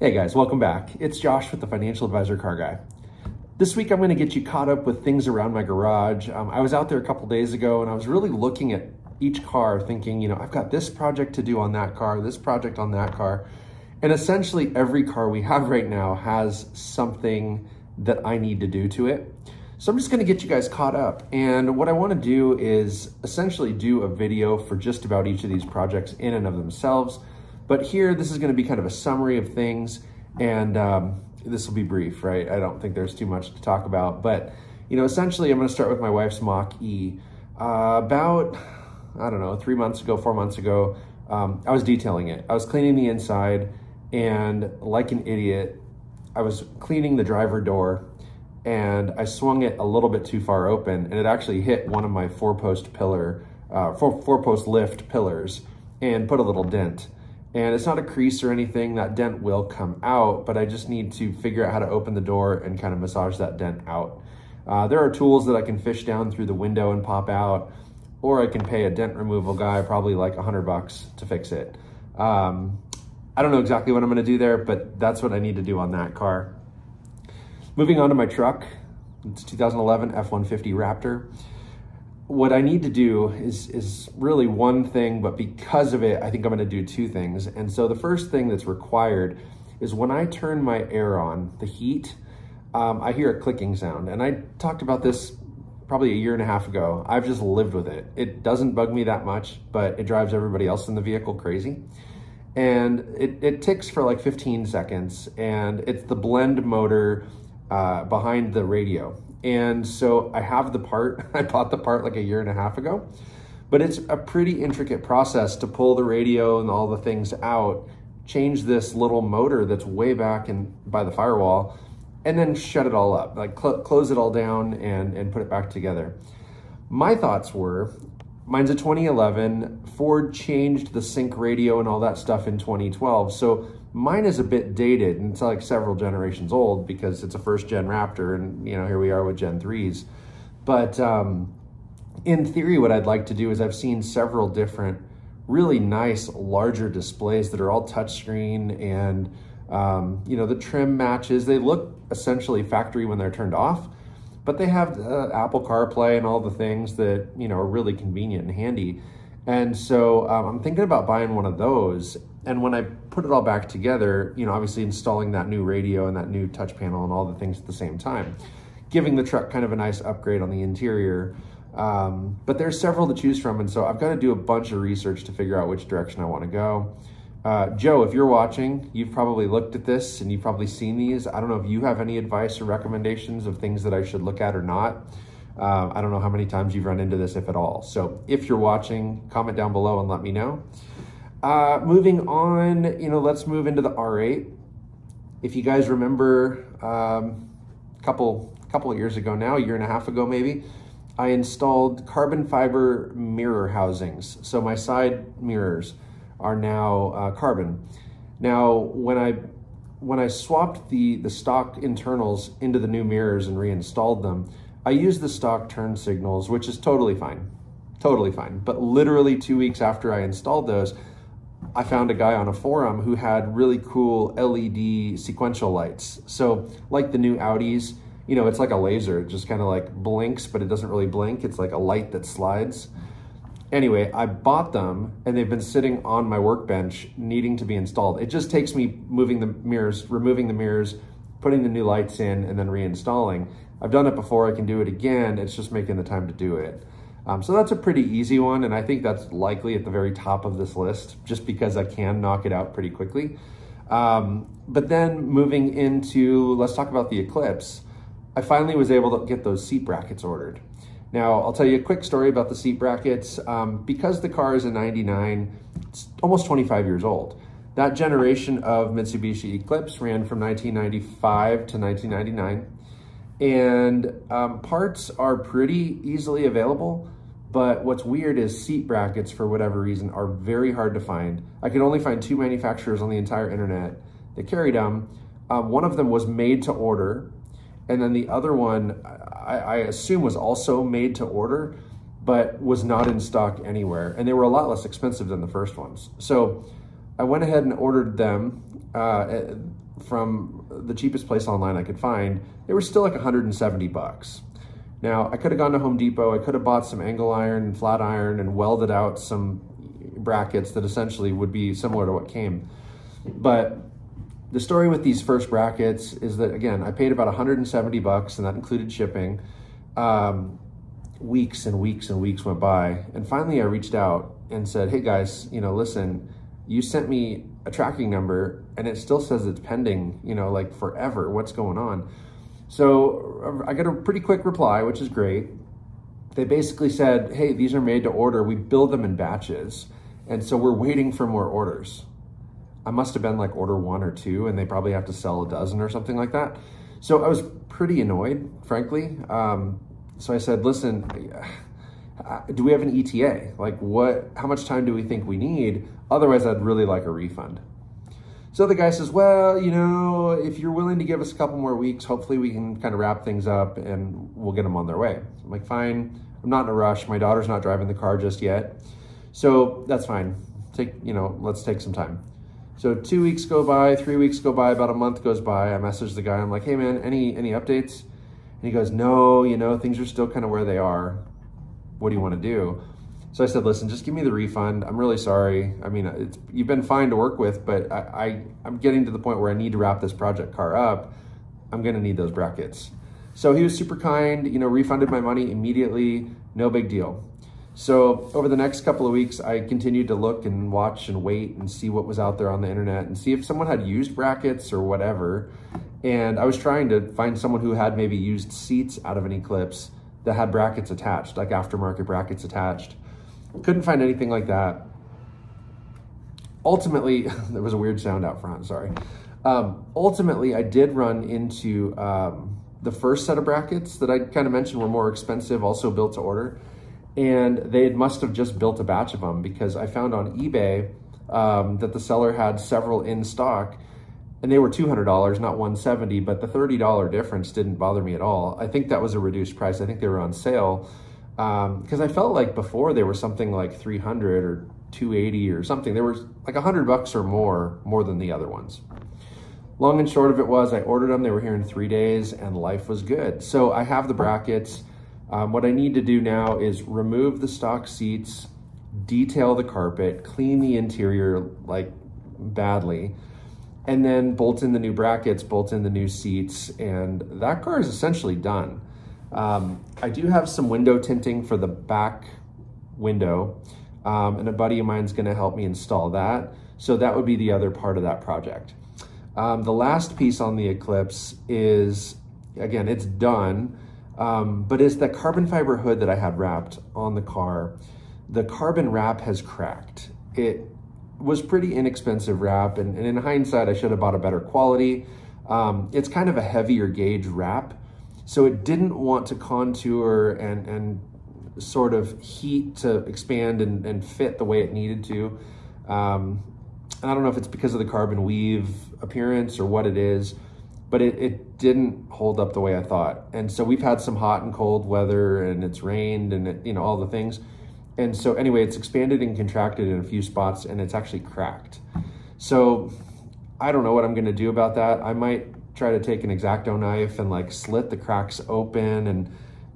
Hey guys, welcome back. It's Josh with the Financial Advisor Car Guy. This week I'm going to get you caught up with things around my garage. I was out there a couple days ago and I was really looking at each car thinking, I've got this project to do on that car, this project on that car. And essentially every car we have right now has something that I need to do to it. So I'm just going to get you guys caught up. And what I want to do is essentially do a video for just about each of these projects in and of themselves. But here, this is going to be kind of a summary of things, and this will be brief, right? I don't think there's too much to talk about, but essentially I'm going to start with my wife's Mach-E. About, I don't know, 4 months ago, I was detailing it. I was cleaning the inside, and like an idiot, I was cleaning the driver door, and I swung it a little bit too far open, and it actually hit one of my four-post lift pillars and put a little dent. And it's not a crease or anything, that dent will come out, but I just need to figure out how to open the door and kind of massage that dent out. There are tools that I can fish down through the window and pop out, or I can pay a dent removal guy probably like $100 to fix it. I don't know exactly what I'm gonna do there, but that's what I need to do on that car. Moving on to my truck, it's 2011 F-150 Raptor. What I need to do is really one thing, but because of it, I think I'm gonna do two things. And so the first thing that's required is when I turn my air on, the heat, I hear a clicking sound. And I talked about this probably a year and a half ago. I've just lived with it. It doesn't bug me that much, but it drives everybody else in the vehicle crazy. And it ticks for like 15 seconds, and it's the blend motor behind the radio. And so I have the part, I bought the part like a year and a half ago, but it's a pretty intricate process to pull the radio and all the things out, change this little motor that's way back by the firewall, and then shut it all up, like close it all down and put it back together. My thoughts were, mine's a 2011, Ford changed the sync radio and all that stuff in 2012. So mine is a bit dated, and it's like several generations old because it's a first gen Raptor, and here we are with Gen 3s. But in theory, what I'd like to do is I've seen several different really nice larger displays that are all touchscreen, and the trim matches. They look essentially factory when they're turned off, but they have Apple CarPlay and all the things that are really convenient and handy. And so I'm thinking about buying one of those. And when I put it all back together, obviously installing that new radio and that new touch panel and all the things at the same time, giving the truck kind of a nice upgrade on the interior. But there's several to choose from. And so I've got to do a bunch of research to figure out which direction I want to go. Joe, if you're watching, you've probably looked at this and you've probably seen these. I don't know if you have any advice or recommendations of things that I should look at or not. I don't know how many times you've run into this, if at all. So if you're watching, comment down below and let me know. Moving on, let's move into the R8. If you guys remember, couple of years ago now, a year and a half ago maybe, I installed carbon fiber mirror housings. So my side mirrors are now carbon. Now, when I swapped the stock internals into the new mirrors and reinstalled them, I used the stock turn signals, which is totally fine. But literally 2 weeks after I installed those, I found a guy on a forum who had really cool LED sequential lights. So like the new Audis, it's like a laser. It just kind of like blinks, but it doesn't really blink. It's like a light that slides. Anyway, I bought them and they've been sitting on my workbench needing to be installed. It just takes me moving the mirrors, removing the mirrors, putting the new lights in, and then reinstalling. I've done it before, I can do it again. It's just making the time to do it. So that's a pretty easy one, and I think that's likely at the very top of this list, just because I can knock it out pretty quickly. But then moving into, let's talk about the Eclipse. I finally was able to get those seat brackets ordered. Now, I'll tell you a quick story about the seat brackets. Because the car is a 99, it's almost 25 years old. That generation of Mitsubishi Eclipse ran from 1995 to 1999. And parts are pretty easily available, but what's weird is seat brackets, for whatever reason, are very hard to find. I could only find 2 manufacturers on the entire internet that carried them. One of them was made to order, and then the other one, I assume, was also made to order, but was not in stock anywhere. And they were a lot less expensive than the first ones. So I went ahead and ordered them. from the cheapest place online I could find, they were still like 170 bucks. Now, I could have gone to Home Depot, I could have bought some angle iron and flat iron and welded out some brackets that essentially would be similar to what came. But the story with these first brackets is that, again, I paid about 170 bucks and that included shipping. Weeks and weeks and weeks went by. And finally I reached out and said, hey guys, you know, listen, you sent me a tracking number and it still says it's pending, you know, like forever. What's going on? So I got a pretty quick reply, which is great. They basically said, hey, these are made to order. We build them in batches. And so we're waiting for more orders. I must have been like order 1 or 2, and they probably have to sell a dozen or something like that. So I was pretty annoyed, frankly. So I said, listen, do we have an ETA? Like how much time do we think we need? Otherwise, I'd really like a refund. So the guy says, well, you know, if you're willing to give us a couple more weeks, hopefully we can kind of wrap things up and we'll get them on their way. I'm like, fine, I'm not in a rush. My daughter's not driving the car just yet. So that's fine. Let's take some time. So 2 weeks go by, 3 weeks go by, about a month goes by. I message the guy. I'm like, hey man, any updates? And he goes, no, you know, things are still kind of where they are. What do you want to do? So I said, listen, just give me the refund. I'm really sorry. I mean, you've been fine to work with, but I'm getting to the point where I need to wrap this project car up. I'm going to need those brackets. So he was super kind, you know, refunded my money immediately. No big deal. So over the next couple of weeks, I continued to look and watch and wait and see what was out there on the internet and see if someone had used brackets or whatever. And I was trying to find someone who had maybe used seats out of an Eclipse that had brackets attached, like aftermarket brackets attached. Couldn't find anything like that. Ultimately, there was a weird sound out front, sorry. Ultimately, I did run into the first set of brackets that I kind of mentioned were more expensive, also built to order. And they must have just built a batch of them because I found on eBay that the seller had several in stock and they were $200, not $170, but the $30 difference didn't bother me at all. I think that was a reduced price. I think they were on sale because I felt like before they were something like $300 or $280 or something. They were like $100 or more than the other ones. Long and short of it was I ordered them. They were here in 3 days and life was good. So I have the brackets. What I need to do now is remove the stock seats, detail the carpet, clean the interior like badly, and then bolt in the new brackets, bolt in the new seats, and that car is essentially done. I do have some window tinting for the back window, and a buddy of mine's gonna help me install that. So that would be the other part of that project. The last piece on the Eclipse is, again, it's done, but it's the carbon fiber hood that I had wrapped on the car. The carbon wrap has cracked. It was pretty inexpensive wrap, and in hindsight, I should have bought a better quality. It's kind of a heavier gauge wrap, so it didn't want to contour and sort of heat to expand and fit the way it needed to. And I don't know if it's because of the carbon weave appearance or what it is, but it didn't hold up the way I thought. And so we've had some hot and cold weather and it's rained and you know, all the things. And so anyway, it's expanded and contracted in a few spots and it's actually cracked. So I don't know what I'm gonna do about that. I might try to take an X-Acto knife and like slit the cracks open and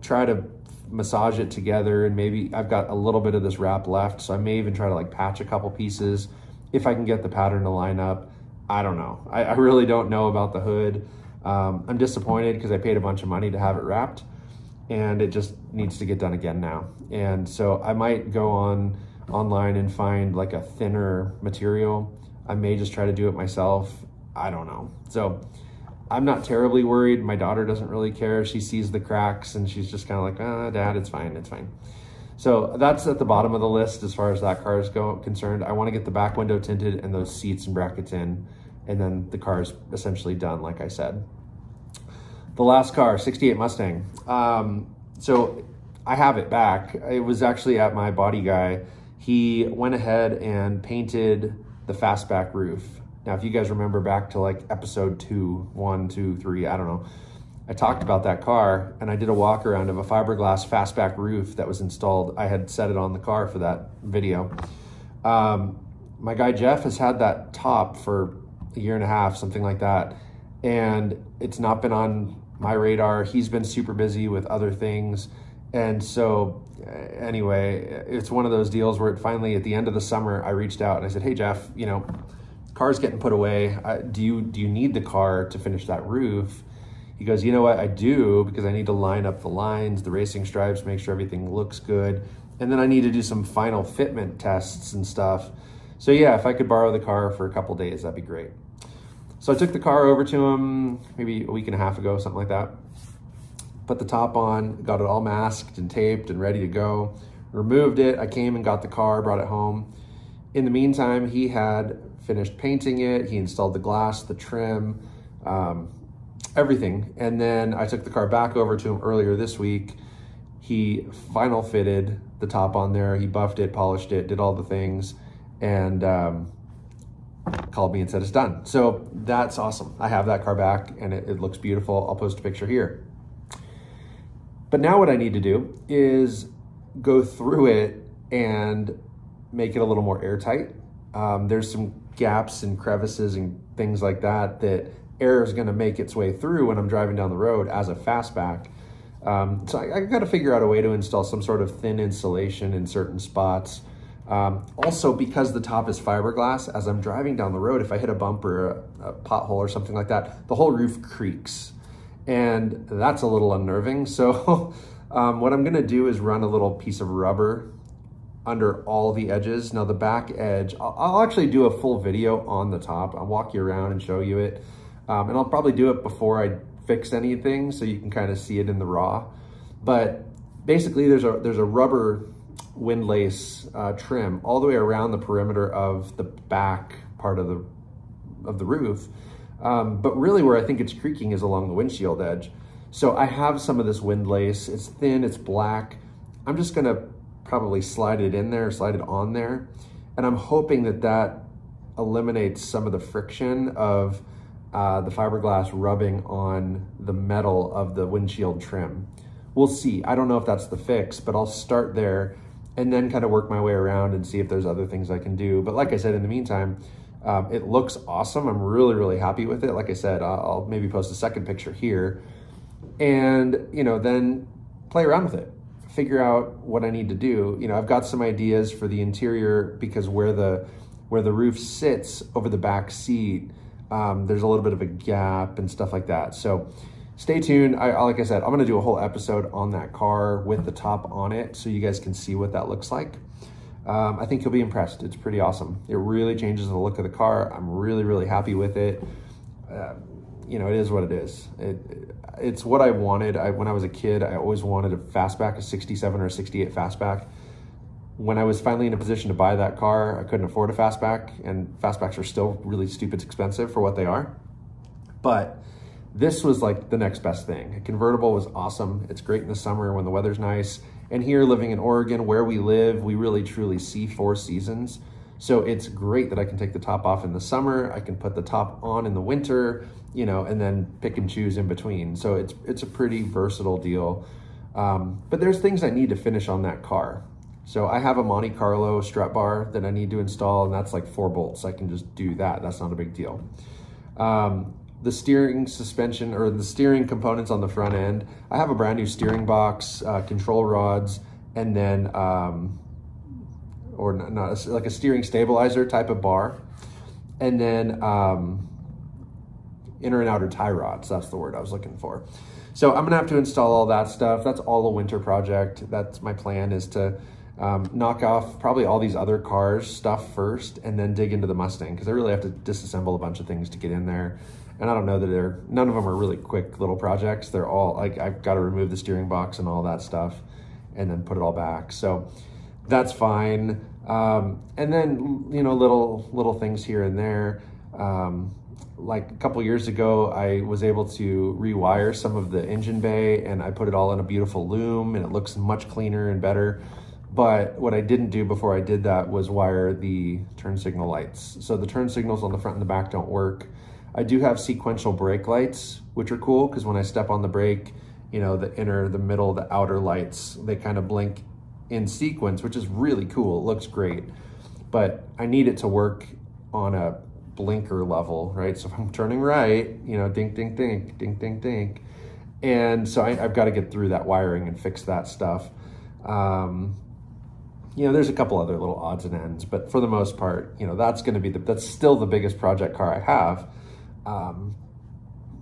try to massage it together. And maybe I've got a little bit of this wrap left. So I may even try to like patch a couple pieces if I can get the pattern to line up. I don't know. I really don't know about the hood. I'm disappointed because I paid a bunch of money to have it wrapped and it just needs to get done again now. And so I might go online and find like a thinner material. I may just try to do it myself. I don't know. So I'm not terribly worried. My daughter doesn't really care. She sees the cracks and she's just kind of like, ah, Dad, it's fine, it's fine. So that's at the bottom of the list as far as that car is concerned. I want to get the back window tinted and those seats and brackets in, and then the car is essentially done, like I said. The last car, 68 Mustang. So I have it back. It was actually at my body guy. He went ahead and painted the fastback roof. Now, if you guys remember back to like episode 1, 2, 3, I don't know. I talked about that car and I did a walk around of a fiberglass fastback roof that was installed. I had set it on the car for that video. My guy Jeff has had that top for a year and a half, something like that. And it's not been on my radar. He's been super busy with other things. And so anyway, it's one of those deals where it finally, at the end of the summer, I reached out and I said, hey, Jeff, you know, car's getting put away. Do you need the car to finish that roof? He goes, you know what, I do, because I need to line up the lines, the racing stripes, make sure everything looks good. And then I need to do some final fitment tests and stuff. So yeah, if I could borrow the car for a couple days, that'd be great. So I took the car over to him maybe a week and a half ago, something like that. Put the top on, got it all masked and taped and ready to go. Removed it, I came and got the car, brought it home. In the meantime, he had finished painting it. He installed the glass, the trim, everything. And then I took the car back over to him earlier this week. He final fitted the top on there. He buffed it, polished it, did all the things, and called me and said it's done. So that's awesome. I have that car back and it looks beautiful. I'll post a picture here. But now what I need to do is go through it and make it a little more airtight. There's some gaps and crevices and things like that that air is going to make its way through when I'm driving down the road as a fastback. So I got to figure out a way to install some sort of thin insulation in certain spots. Also, because the top is fiberglass, as I'm driving down the road, if I hit a bump or a pothole or something like that, the whole roof creaks. And that's a little unnerving. So what I'm going to do is run a little piece of rubber under all the edges. Now the back edge, I'll actually do a full video on the top. I'll walk you around and show you it. And I'll probably do it before I fix anything so you can kind of see it in the raw. But basically there's a rubber windlace trim all the way around the perimeter of the back part of the roof. But really where I think it's creaking is along the windshield edge. So I have some of this windlace. It's thin, it's black. I'm just gonna probably slide it in there, slide it on there. And I'm hoping that that eliminates some of the friction of the fiberglass rubbing on the metal of the windshield trim. We'll see. I don't know if that's the fix, but I'll start there and then kind of work my way around and see if there's other things I can do. But like I said, in the meantime, it looks awesome. I'm really, really happy with it. Like I said, I'll maybe post a second picture here and, you know, then play around with it, figure out what I need to do. You know, I've got some ideas for the interior because where the roof sits over the back seat, there's a little bit of a gap and stuff like that. So stay tuned. Like I said, I'm going to do a whole episode on that car with the top on it so you guys can see what that looks like. I think you'll be impressed. It's pretty awesome. It really changes the look of the car. I'm really, really happy with it. You know, it is what it is. It's what I wanted. When I was a kid, I always wanted a fastback, a 67 or a 68 fastback. When I was finally in a position to buy that car, I couldn't afford a fastback, and fastbacks are still really stupid expensive for what they are. But this was like the next best thing. A convertible was awesome. It's great in the summer when the weather's nice. And here, living in Oregon, where we live, we really truly see 4 seasons. So it's great that I can take the top off in the summer. I can put the top on in the winter, you know, and then pick and choose in between. So it's a pretty versatile deal. But there's things I need to finish on that car. So I have a Monte Carlo strut bar that I need to install, and that's like 4 bolts. I can just do that. That's not a big deal. The steering suspension or the steering components on the front end, I have a brand new steering box, control rods, and then, like a steering stabilizer type of bar. And then inner and outer tie rods, that's the word I was looking for. So I'm gonna have to install all that stuff. That's all a winter project. That's my plan, is to knock off probably all these other cars stuff first and then dig into the Mustang, because I really have to disassemble a bunch of things to get in there. And I don't know that none of them are really quick little projects. They're all like, I've got to remove the steering box and all that stuff and then put it all back. So that's fine. And then, you know, little things here and there. Like a couple years ago, I was able to rewire some of the engine bay, and I put it all in a beautiful loom, and it looks much cleaner and better. But what I didn't do before I did that was wire the turn signal lights. So the turn signals on the front and the back don't work. I do have sequential brake lights, which are cool because when I step on the brake, you know, the inner, the middle, the outer lights, they kind of blink in sequence, which is really cool. It looks great. But I need it to work on a blinker level, right? So if I'm turning right, you know, dink, dink, dink, dink, dink, dink. And so I've got to get through that wiring and fix that stuff. You know, there's a couple other little odds and ends, but for the most part, you know, that's going to be that's still the biggest project car I have.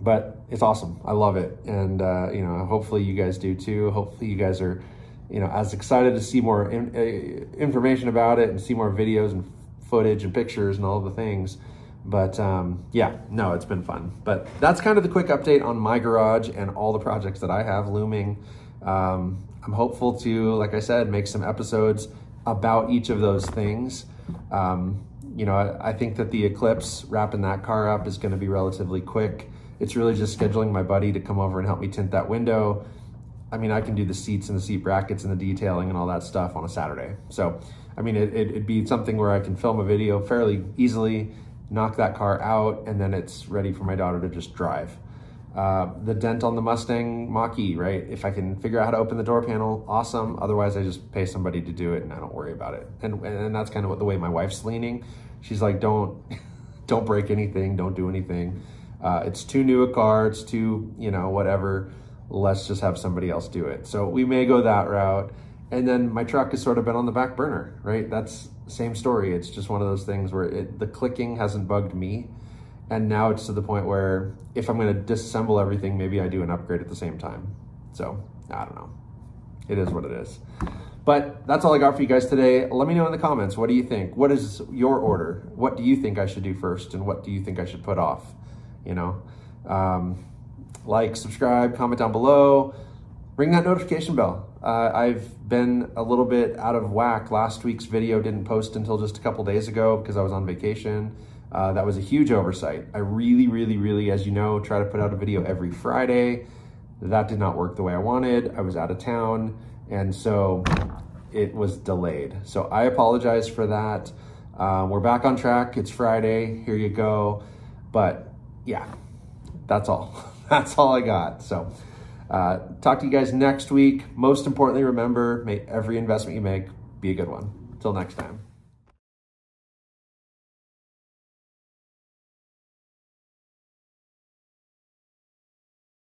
But it's awesome. I love it. And, you know, hopefully you guys do too. Hopefully you guys are, you know, as excited to see more information about it and see more videos and footage and pictures and all the things. But yeah, no, it's been fun. But that's kind of the quick update on my garage and all the projects that I have looming. I'm hopeful to, like I said, make some episodes about each of those things. You know, I think that the Eclipse, wrapping that car up, is going to be relatively quick. It's really just scheduling my buddy to come over and help me tint that window. I mean, I can do the seats and the seat brackets and the detailing and all that stuff on a Saturday. So, I mean, it'd be something where I can film a video fairly easily, knock that car out, and then it's ready for my daughter to just drive. The dent on the Mustang Mach-E, right? If I can figure out how to open the door panel, awesome. Otherwise, I just pay somebody to do it and I don't worry about it. And that's kind of the way my wife's leaning. She's like, don't break anything, don't do anything. It's too new a car, it's too, you know, whatever. Let's just have somebody else do it. So we may go that route. And then my truck has sort of been on the back burner, right? That's the same story. It's just one of those things where the clicking hasn't bugged me. And now it's to the point where if I'm going to disassemble everything, maybe I do an upgrade at the same time. So I don't know. It is what it is. But that's all I got for you guys today. Let me know in the comments. What do you think? What is your order? What do you think I should do first? And what do you think I should put off? You know, like, subscribe, comment down below, ring that notification bell. I've been a little bit out of whack. Last week's video didn't post until just a couple days ago because I was on vacation. That was a huge oversight. I really, as you know, try to put out a video every Friday. That did not work the way I wanted. I was out of town, and so it was delayed. So I apologize for that. We're back on track. It's Friday. Here you go. But yeah, that's all. That's all I got. So talk to you guys next week. Most importantly, remember, may every investment you make be a good one. Until next time.